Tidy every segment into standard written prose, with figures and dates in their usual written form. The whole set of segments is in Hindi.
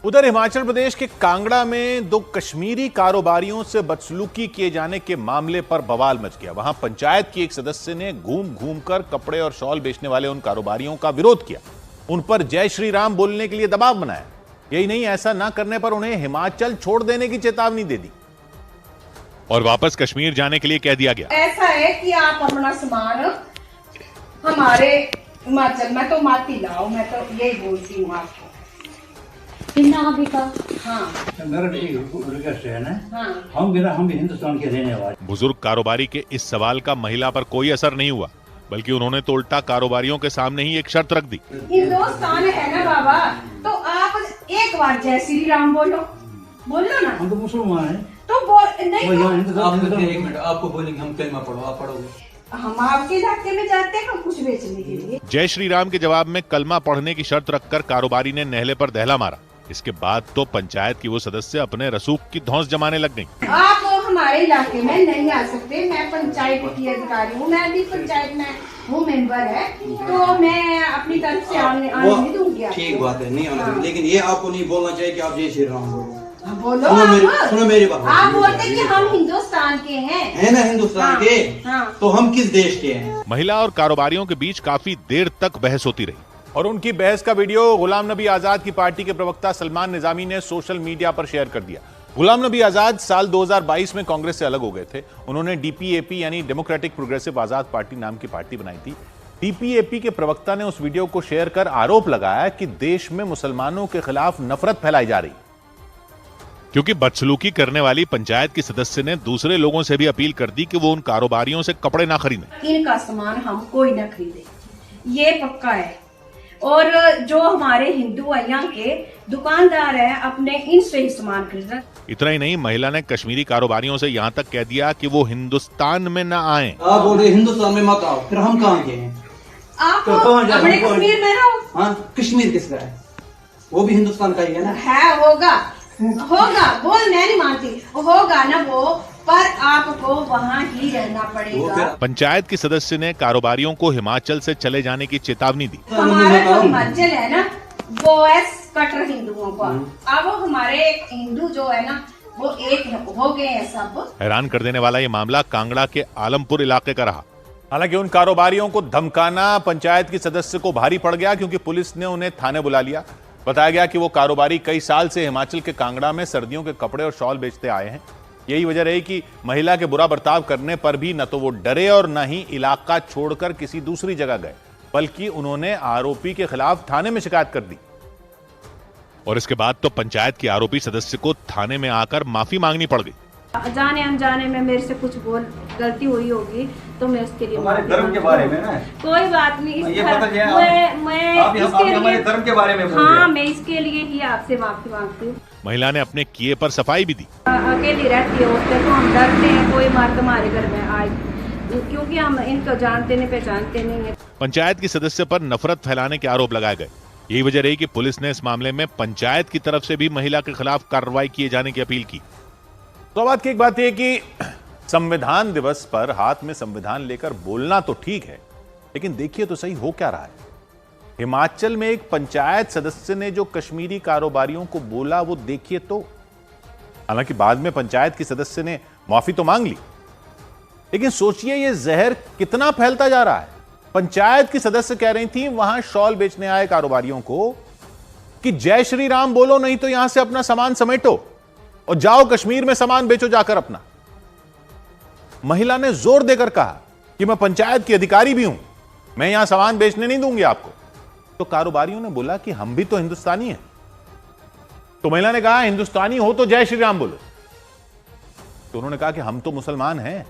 उधर हिमाचल प्रदेश के कांगड़ा में दो कश्मीरी कारोबारियों से बदसलूकी किए जाने के मामले पर बवाल मच गया। वहां पंचायत की एक सदस्य ने घूम घूम कर कपड़े और शॉल बेचने वाले उन कारोबारियों का विरोध किया, उन पर जय श्री राम बोलने के लिए दबाव बनाया। यही नहीं, ऐसा न करने पर उन्हें हिमाचल छोड़ देने की चेतावनी दे दी और वापस कश्मीर जाने के लिए कह दिया गया। ऐसा है कि आप अपना सामान हमारे हिमाचल में तो मत ही लाओ, मैं तो यही बोलती हूँ आपको। हाँ। मेरा रिक्वेस्ट है ना, हाँ। हम भी हिंदुस्तान के रहने वाले। बुजुर्ग कारोबारी के इस सवाल का महिला पर कोई असर नहीं हुआ, बल्कि उन्होंने तो उल्टा कारोबारियों के सामने ही एक शर्त रख दी। हिंदुस्तान है ना बाबा, तो आप एक बार जय श्री राम बोलो ना। हम तो मुसलमान हैं। तो बोल नहीं तो एक मिनट आपको बोलेंगे, हम कलमा पढ़ो, आप पढ़ोगे। हम आपके इलाके में जाते हैं कुछ बेचने के लिए। जय श्री राम के जवाब में कलमा पढ़ने की शर्त रखकर कारोबारी ने नहले पर दहला मारा। इसके बाद तो पंचायत की वो सदस्य अपने रसूख की धौंस जमाने लग गईं। आप हमारे इलाके में नहीं आ सकते, मैं पंचायत की अधिकारी हूँ, मैं भी पंचायत में हूँ मेंबर है, तो मैं अपनी तरफ से आने नहीं दूंगी। ठीक बात है, नहीं आने, लेकिन ये आपको नहीं बोलना चाहिए कि आप जय श्री राम बोलो। बोलो सुनो मेरी बात। आप बोलते कि हम हिंदुस्तान के हैं, है ना, हिंदुस्तान के। तो हम किस देश के हैं? महिला और कारोबारियों के बीच काफी देर तक बहस होती रही और उनकी बहस का वीडियो गुलाम नबी आजाद की पार्टी के प्रवक्ता सलमान निजामी ने सोशल मीडिया पर शेयर कर दिया। गुलाम नबी आजाद साल 2022 में कांग्रेस से अलग हो गए थे। उन्होंने डीपीएपी यानी डेमोक्रेटिक प्रोग्रेसिव आजाद पार्टी नाम की पार्टी बनाई थी। डीपीएपी के प्रवक्ता ने उस वीडियो को शेयर कर आरोप लगाया कि देश में मुसलमानों के खिलाफ नफरत फैलाई जा रही, क्योंकि बदसलूकी करने वाली पंचायत की सदस्य ने दूसरे लोगों से भी अपील कर दी कि वो उन कारोबारियों से कपड़े ना खरीदें। इनका सामान हम कोई ना खरीदे, ये पक्का है। और जो हमारे हिंदू यहाँ के दुकानदार हैं, अपने इनसे ही सामान खरीदना। इतना ही नहीं, महिला ने कश्मीरी कारोबारियों से यहाँ तक कह दिया कि वो हिंदुस्तान में न आए। आप बोल रहे हिंदुस्तान में मत आओ, फिर हम कहाँ के हैं? आप तो अपने कश्मीर में रहो। हाँ, कश्मीर किसका है? वो भी हिंदुस्तान का ही है ना। है, होगा बोल, मैं नहीं मानती, होगा ना वो, पर आपको वहाँ ही रहना पड़ेगा। पंचायत की सदस्य ने कारोबारियों को हिमाचल से चले जाने की चेतावनी दी। हमारा जो हिमाचल है ना, वो है कट्टर हिंदुओं का। अब हमारे हिंदू जो है ना, वो एक हो गए हैं सब। हैरान कर देने वाला ये मामला कांगड़ा के आलमपुर इलाके का रहा। हालांकि उन कारोबारियों को धमकाना पंचायत की सदस्य को भारी पड़ गया, क्योंकि पुलिस ने उन्हें थाने बुला लिया। बताया गया कि वो कारोबारी कई साल से हिमाचल के कांगड़ा में सर्दियों के कपड़े और शॉल बेचते आए हैं। यही वजह रही कि महिला के बुरा बर्ताव करने पर भी न तो वो डरे और न ही इलाका छोड़कर किसी दूसरी जगह गए, बल्कि उन्होंने आरोपी के खिलाफ थाने में शिकायत कर दी। और इसके बाद तो पंचायत की आरोपी सदस्य को थाने में आकर माफी मांगनी पड़ गई। जाने अनजाने में मेरे से कुछ गलती हुई होगी तो मैं उसके लिए हमारे धर्म के बारे में ना, कोई बात नहीं। ये पता चला मैं इसके हमारे धर्म के बारे में हाँ, मैं इसके लिए ही आपसे माफी मांगती हूँ। महिला ने अपने किए पर सफाई भी दी। अकेली रहती है होते तो हम डरते हैं कोई मर्द हमारे घर में आए, क्योंकि हम इनको जानते नहीं पहचानते नहीं है। पंचायत की सदस्य पर नफरत फैलाने के आरोप लगाए गए। यही वजह रही कि पुलिस ने इस मामले में पंचायत की तरफ से भी महिला के खिलाफ कार्रवाई किए जाने की अपील की। तो बात की एक बात यह कि संविधान दिवस पर हाथ में संविधान लेकर बोलना तो ठीक है, लेकिन देखिए तो सही हो क्या रहा है। हिमाचल में एक पंचायत सदस्य ने जो कश्मीरी कारोबारियों को बोला, वो देखिए तो। हालांकि बाद में पंचायत की सदस्य ने माफी तो मांग ली, लेकिन सोचिए ये जहर कितना फैलता जा रहा है। पंचायत की सदस्य कह रही थी वहां शॉल बेचने आए कारोबारियों को कि जय श्री राम बोलो, नहीं तो यहां से अपना सामान समेटो और जाओ कश्मीर में सामान बेचो जाकर अपना। महिला ने जोर देकर कहा कि मैं पंचायत की अधिकारी भी हूं, मैं यहां सामान बेचने नहीं दूंगी आपको। तो कारोबारियों ने बोला कि हम भी तो हिंदुस्तानी हैं। तो महिला ने कहा हिंदुस्तानी हो तो जय श्री राम बोलो। तो उन्होंने कहा कि हम तो मुसलमान हैं,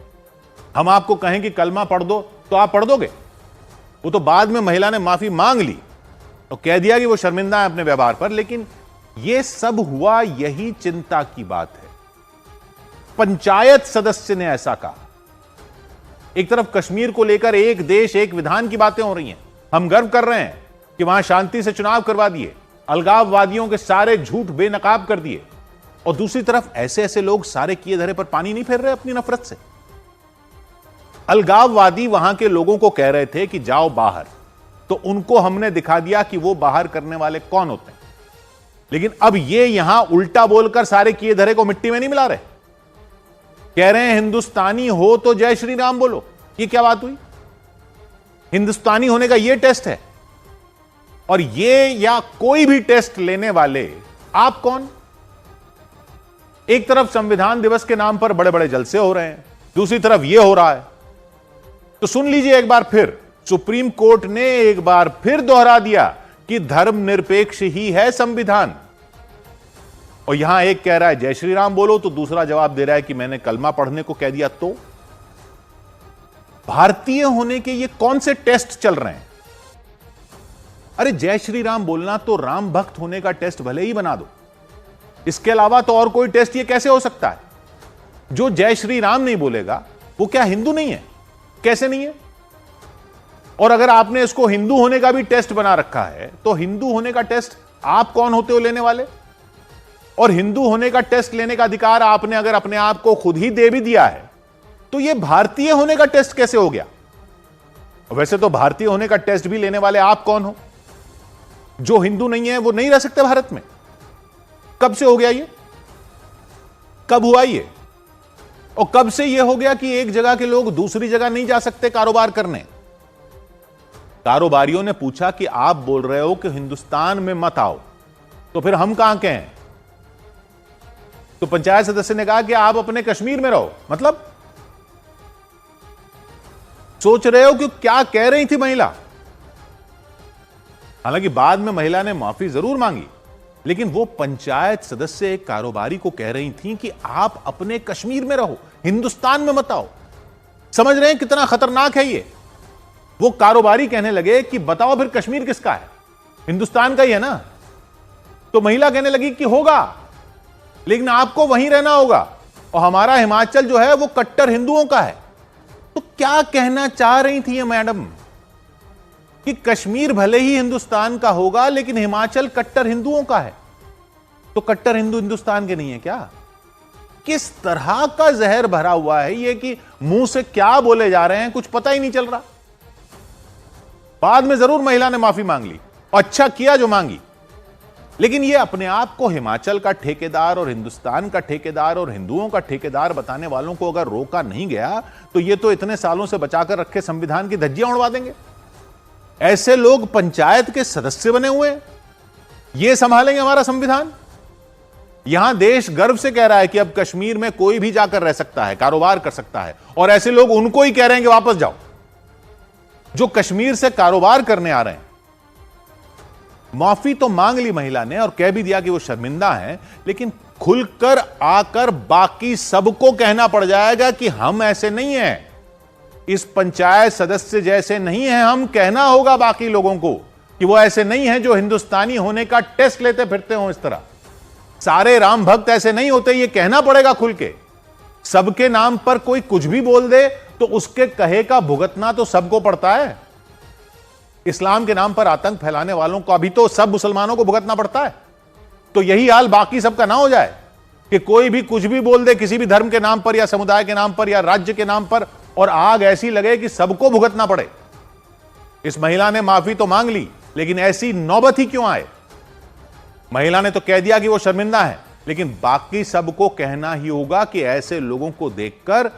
हम आपको कहें कि कलमा पढ़ दो तो आप पढ़ दोगे। वो तो बाद में महिला ने माफी मांग ली और कह दिया कि वो शर्मिंदा है अपने व्यवहार पर, लेकिन यह सब हुआ, यही चिंता की बात है। पंचायत सदस्य ने ऐसा कहा। एक तरफ कश्मीर को लेकर एक देश एक विधान की बातें हो रही हैं, हम गर्व कर रहे हैं कि वहां शांति से चुनाव करवा दिए, अलगाववादियों के सारे झूठ बेनकाब कर दिए, और दूसरी तरफ ऐसे ऐसे लोग सारे किए धरे पर पानी नहीं फेर रहे अपनी नफरत से। अलगाववादी वहां के लोगों को कह रहे थे कि जाओ बाहर, तो उनको हमने दिखा दिया कि वो बाहर करने वाले कौन होते हैं। लेकिन अब ये यहां उल्टा बोलकर सारे किए धरे को मिट्टी में नहीं मिला रहे। कह रहे हैं हिंदुस्तानी हो तो जय श्री राम बोलो। ये क्या बात हुई? हिंदुस्तानी होने का ये टेस्ट है? और ये या कोई भी टेस्ट लेने वाले आप कौन? एक तरफ संविधान दिवस के नाम पर बड़े बड़े जलसे हो रहे हैं, दूसरी तरफ यह हो रहा है। तो सुन लीजिए एक बार फिर, सुप्रीम कोर्ट ने एक बार फिर दोहरा दिया कि धर्मनिरपेक्ष ही है संविधान। और यहां एक कह रहा है जय श्री राम बोलो, तो दूसरा जवाब दे रहा है कि मैंने कलमा पढ़ने को कह दिया। तो भारतीय होने के ये कौन से टेस्ट चल रहे हैं? अरे जय श्री राम बोलना तो राम भक्त होने का टेस्ट भले ही बना दो, इसके अलावा तो और कोई टेस्ट ये कैसे हो सकता है? जो जय श्री राम नहीं बोलेगा वो क्या हिंदू नहीं है? कैसे नहीं है? और अगर आपने इसको हिंदू होने का भी टेस्ट बना रखा है, तो हिंदू होने का टेस्ट आप कौन होते हो लेने वाले? और हिंदू होने का टेस्ट लेने का अधिकार आपने अगर अपने आप को खुद ही दे भी दिया है, तो यह भारतीय होने का टेस्ट कैसे हो गया? वैसे तो भारतीय होने का टेस्ट भी लेने वाले आप कौन हो? जो हिंदू नहीं है वो नहीं रह सकते भारत में। कब से हो गया ये? कब हुआ ये? और कब से ये हो गया कि एक जगह के लोग दूसरी जगह नहीं जा सकते कारोबार करने? कारोबारियों ने पूछा कि आप बोल रहे हो कि हिंदुस्तान में मत आओ, तो फिर हम कहां के हैं? तो पंचायत सदस्य ने कहा कि आप अपने कश्मीर में रहो। मतलब सोच रहे हो कि क्या कह रही थी महिला? हालांकि बाद में महिला ने माफी जरूर मांगी, लेकिन वो पंचायत सदस्य एक कारोबारी को कह रही थी कि आप अपने कश्मीर में रहो, हिंदुस्तान में मत आओ। समझ रहे हैं कितना खतरनाक है ये? वो कारोबारी कहने लगे कि बताओ फिर कश्मीर किसका है? हिंदुस्तान का ही है ना। तो महिला कहने लगी कि होगा, लेकिन आपको वहीं रहना होगा, और हमारा हिमाचल जो है वो कट्टर हिंदुओं का है। तो क्या कहना चाह रही थी ये मैडम कि कश्मीर भले ही हिंदुस्तान का होगा, लेकिन हिमाचल कट्टर हिंदुओं का है? तो कट्टर हिंदू हिंदुस्तान के नहीं है क्या? किस तरह का जहर भरा हुआ है ये कि मुंह से क्या बोले जा रहे हैं कुछ पता ही नहीं चल रहा। बाद में जरूर महिला ने माफी मांग ली, अच्छा किया जो मांगी, लेकिन ये अपने आप को हिमाचल का ठेकेदार और हिंदुस्तान का ठेकेदार और हिंदुओं का ठेकेदार बताने वालों को अगर रोका नहीं गया, तो ये तो इतने सालों से बचाकर रखे संविधान की धज्जियां उड़वा देंगे। ऐसे लोग पंचायत के सदस्य बने हुए हैं, ये संभालेंगे हमारा संविधान? यहां देश गर्व से कह रहा है कि अब कश्मीर में कोई भी जाकर रह सकता है, कारोबार कर सकता है, और ऐसे लोग उनको ही कह रहे हैं कि वापस जाओ, जो कश्मीर से कारोबार करने आ रहे हैं। माफी तो मांग ली महिला ने और कह भी दिया कि वो शर्मिंदा है, लेकिन खुलकर आकर बाकी सबको कहना पड़ जाएगा कि हम ऐसे नहीं हैं, इस पंचायत सदस्य जैसे नहीं हैं हम। कहना होगा बाकी लोगों को कि वो ऐसे नहीं हैं जो हिंदुस्तानी होने का टेस्ट लेते फिरते हो इस तरह। सारे राम भक्त ऐसे नहीं होते, ये कहना पड़ेगा खुल के। सबके नाम पर कोई कुछ भी बोल दे तो उसके कहे का भुगतना तो सबको पड़ता है। इस्लाम के नाम पर आतंक फैलाने वालों को अभी तो सब मुसलमानों को भुगतना पड़ता है। तो यही हाल बाकी सबका ना हो जाए कि कोई भी कुछ भी बोल दे किसी भी धर्म के नाम पर या समुदाय के नाम पर या राज्य के नाम पर, और आग ऐसी लगे कि सबको भुगतना पड़े। इस महिला ने माफी तो मांग ली, लेकिन ऐसी नौबत ही क्यों आए? महिला ने तो कह दिया कि वो शर्मिंदा है, लेकिन बाकी सबको कहना ही होगा कि ऐसे लोगों को देखकर